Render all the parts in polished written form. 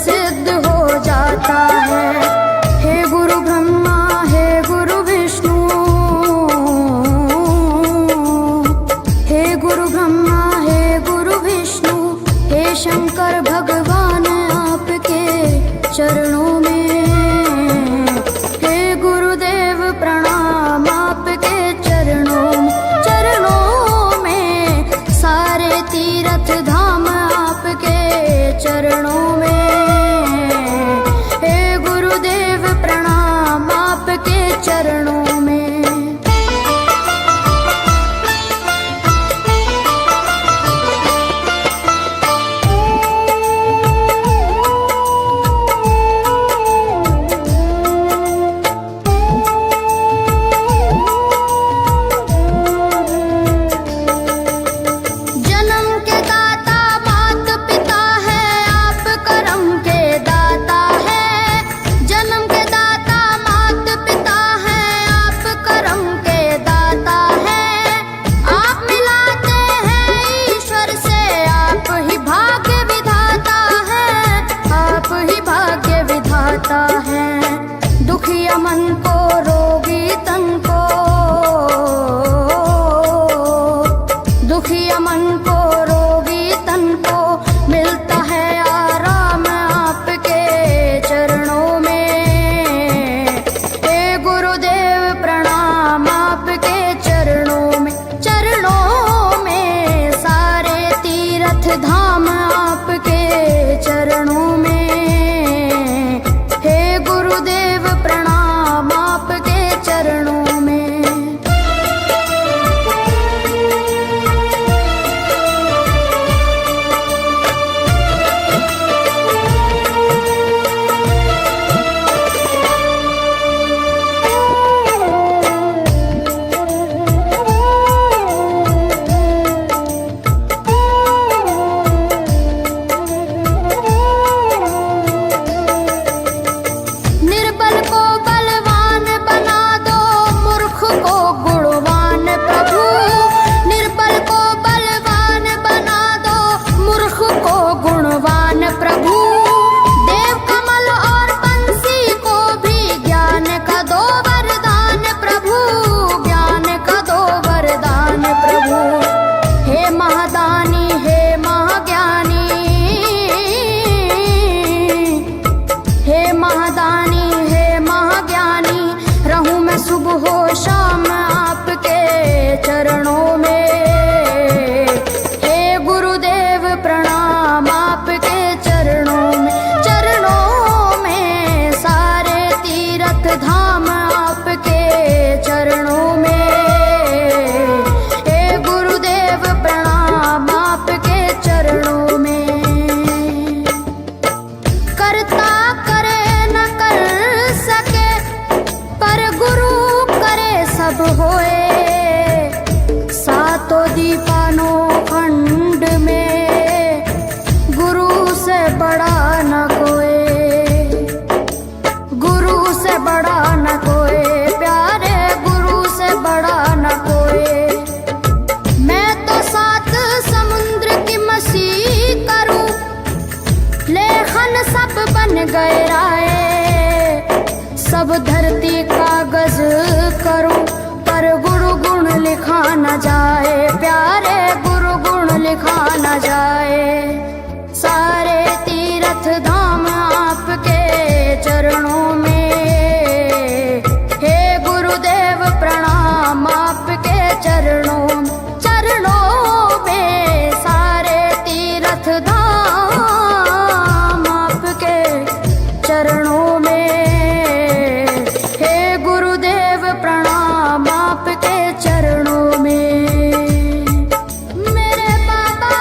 सिद्ध हो जाता है। हे गुरु ब्रह्मा, हे गुरु विष्णु, हे गुरु ब्रह्मा, हे गुरु विष्णु, हे शंकर भगवान आपके चरणों में। हे गुरुदेव प्रणाम आपके चरणों में, सारे तीर्थ धाम आपके चरणों में। हे गुरुदेव प्रणाम आपके चरणों में। दुखिया मन को, रोगी तन को, दुखिया मन को, रोगी तन को मिलता है आराम आपके चरणों में। हे गुरुदेव प्रणाम आपके चरणों में, सारे तीर्थ धाम आपके चरणों में। गुरुदेव प्रणाम आपके चरणों में। सुबह हो शाम आपके चरणों में। हे गुरुदेव प्रणाम आपके चरणों में, सारे तीर्थ धाम आपके चरणों में। हे गुरुदेव प्रणाम आपके चरणों में। करता करे न कर सके, पर गुरु करे सब होए। सातों दीपानों खंड में गुरु से बड़ा न कोई, गुरु से बड़ा न कोई, प्यारे गुरु से बड़ा न कोई। मैं तो 7 समुद्र की मछली करूं, लेखन सब बन गए राय। सब धरती कागज करूं, पर गुरु गुण लिखा न जाए, प्यारे गुरु गुण लिखा न जाए। सारे तीर्थ धाम आपके चरणों में। हे गुरुदेव प्रणाम आपके चरणों में, सारे तीर्थ धाम आपके चरणों में। हे गुरुदेव प्रणाम आपके चरणों में। मेरे बाबा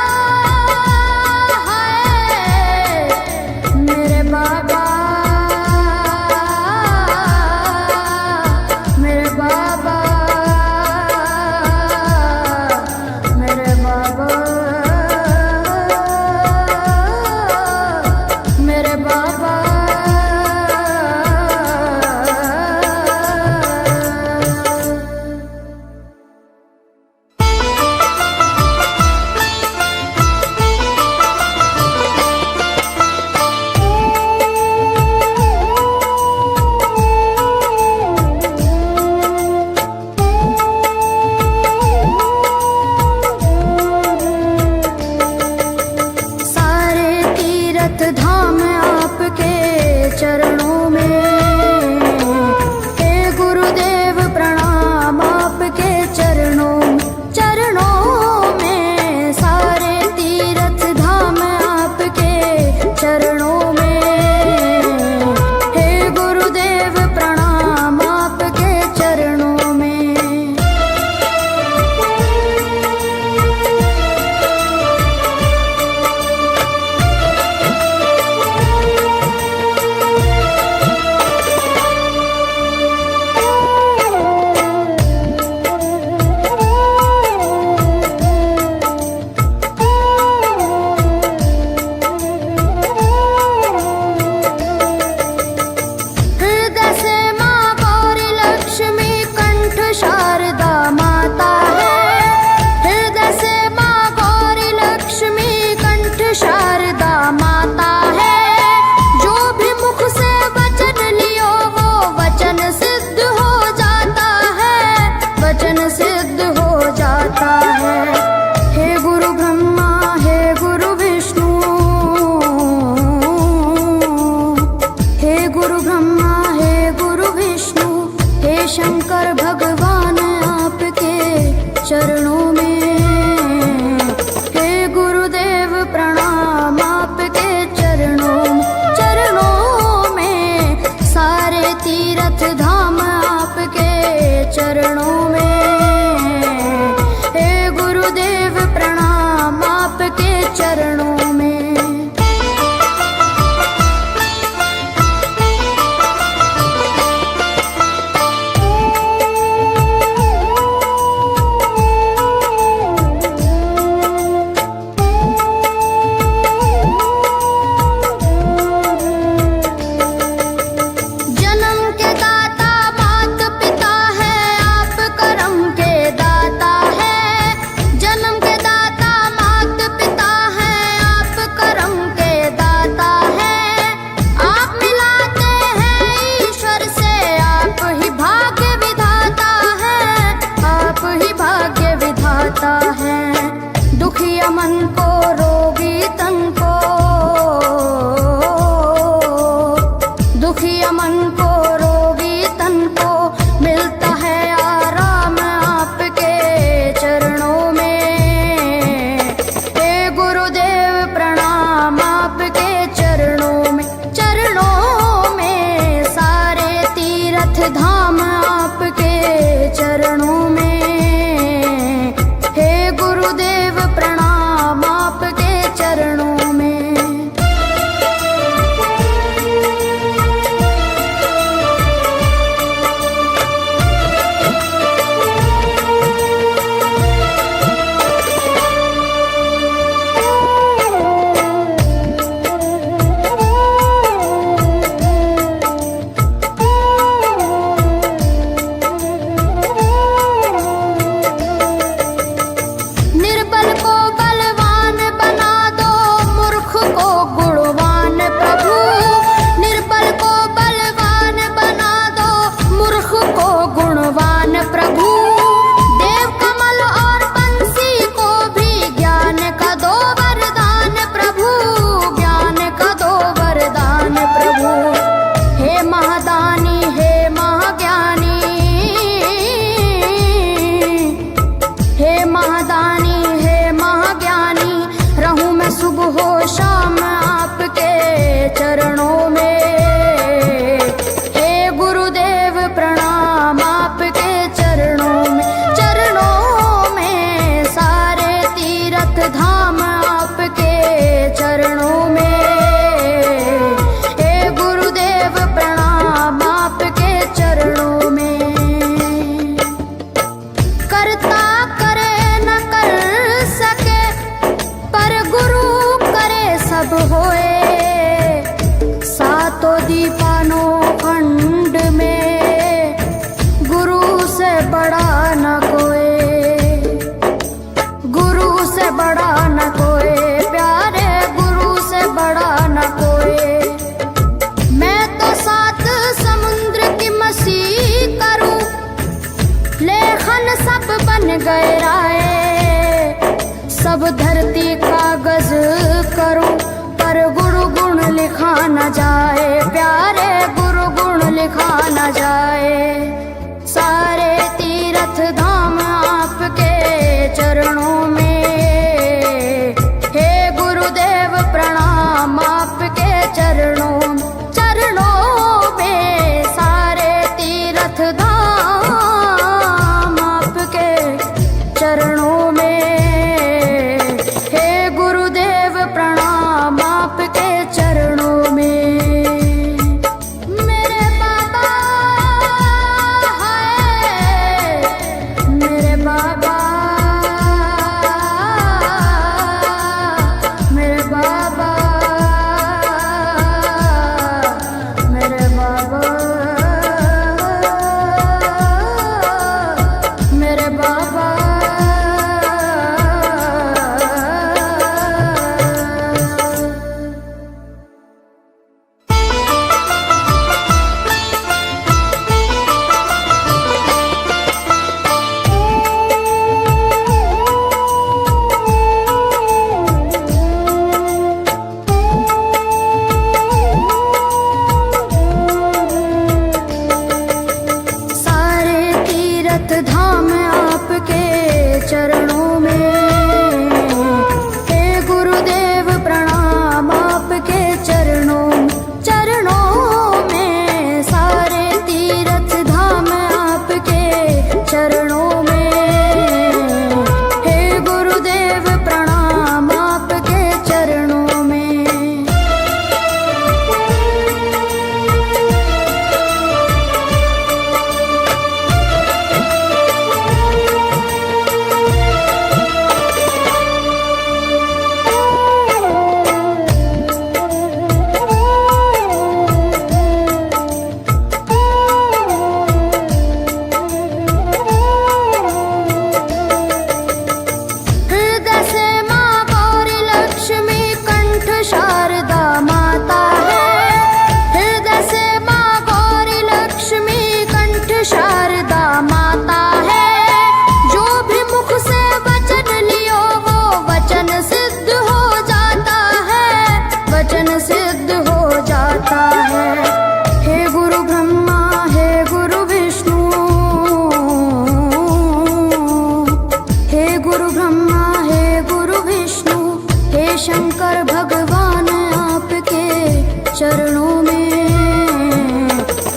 में।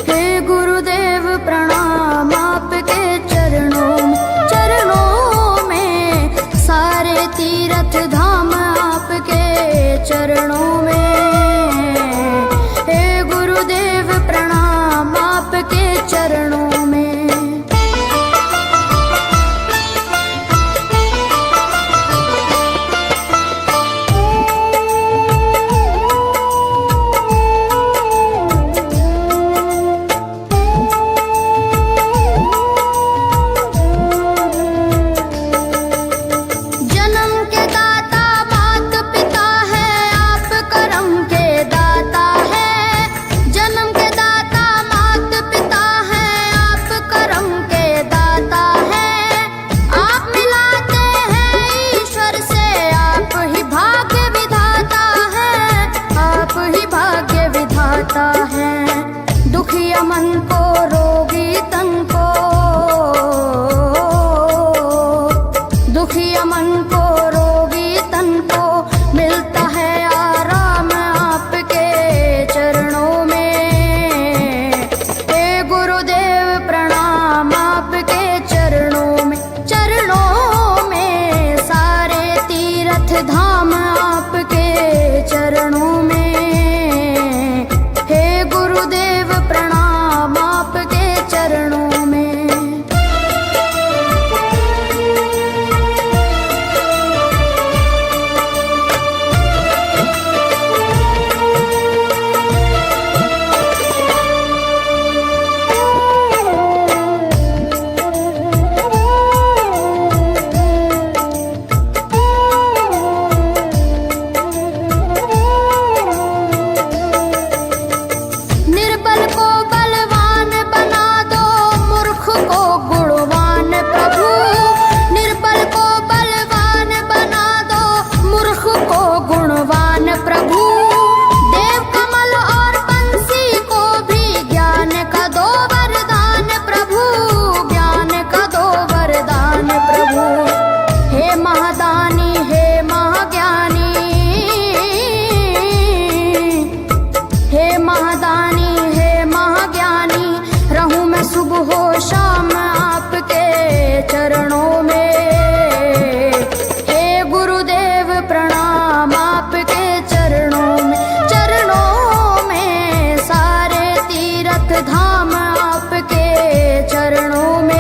हे गुरुदेव प्रणाम आपके चरणों में, सारे तीर्थ धाम आपके चरणों में। हे गुरुदेव प्रणाम आपके चरणों में। दुखिया मन को रोगी तन को, दुखिया मन को रोगी तन को मिलता है आराम आपके चरणों में। हे गुरुदेव प्रणाम आपके चरणों में, चरणों में सारे तीर्थ धाम आपके चरणों में। गुरुदेव प्रणाम आपके चरणों में। सुबह शाम आपके चरणों में। हे गुरुदेव प्रणाम आपके चरणों में, चरणों में सारे तीर्थ धाम आपके चरणों में।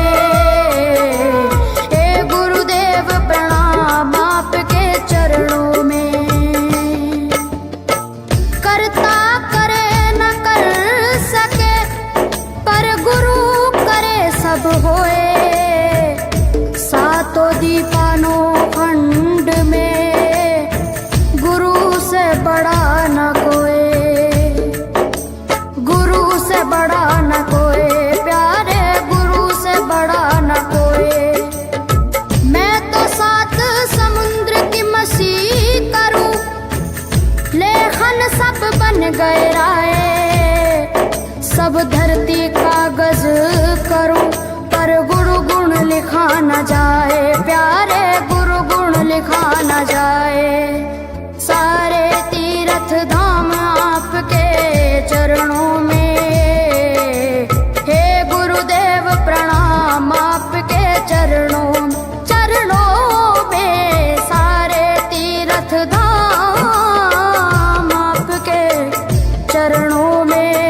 हे गुरुदेव प्रणाम आपके चरणों में। करता करे न कर सके पर गुरु सब होए, सातों दीपानों खंड में गुरु से बड़ा न कोई, गुरु से बड़ा न कोई, प्यारे गुरु से बड़ा न कोई। मैं तो सात समुद्र की मसीह करूं, लेखन सब बन गए राय, सब धरती कागज करूं पर गुरु गुण लिखा न जाए, प्यारे गुरु गुण लिखा न जाए। सारे तीर्थ धाम आपके चरणों में। हे गुरुदेव प्रणाम आपके चरणों में, सारे तीर्थ धाम आपके चरणों में।